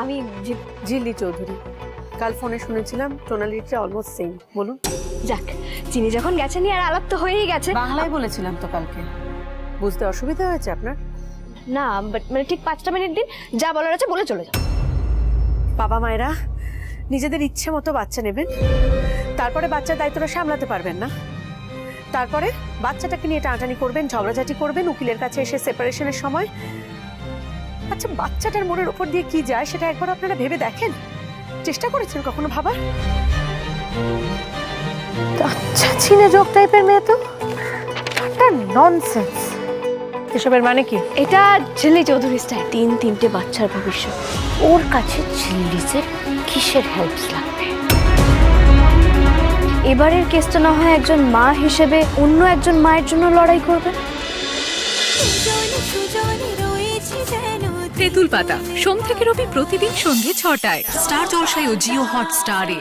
আমি ঝিল্লি চৌধুরী। কাল ফোনে শুনেছিলাম টোনালিটা অলমোস্ট সেম। বলুন। যাক, চিনি যখন গেছেনি আর আলাপ তো হয়েই গেছে। বাংলায় বলেছিলাম তো কালকে। বুঝতে অসুবিধা হয়েছে আপনার? না, বাট মানে ঠিক 5টা মিনিট দিন, যা বলার আছে বলে চলে যাও। বাবা মায়েরা নিজেদের ইচ্ছে মতো বাচ্চা নেবেন, তারপরে বাচ্চার দায়িত্বটা সামলাতে পারবেন না, তারপরে বাচ্চাটাকে নিয়ে টানাটানি করবেন, ঝগড়াঝাটি করবেন উকিলের কাছে এসে সেপারেশনের সময়। আচ্ছা, বাচ্চাটার মনের উপর দিয়ে কি যায় সেটা একবার আপনারা ভেবে দেখেন? চেষ্টা করেছেন কখনো ভাবার? আচ্ছা, চিনে যোগ টাইপের মেয়ে তো, ননসেন্স। এসবের মানে কি? এটা ঝিল্লি চৌধুরী স্টাইল। 3টে বাচ্চার ভবিষ্যৎ। ওর কাছে ঝিল্লিসের কিসের হেল্প লাগবে? এবারের কেসটা না হয় একজন মা হিসেবে অন্য একজন মায়ের জন্য লড়াই করবে। তেঁতুল পাতা সোম থেকে রবি প্রতিদিন সন্ধ্যে 6টায় স্টার জলসায় ও জিও হটস্টারে।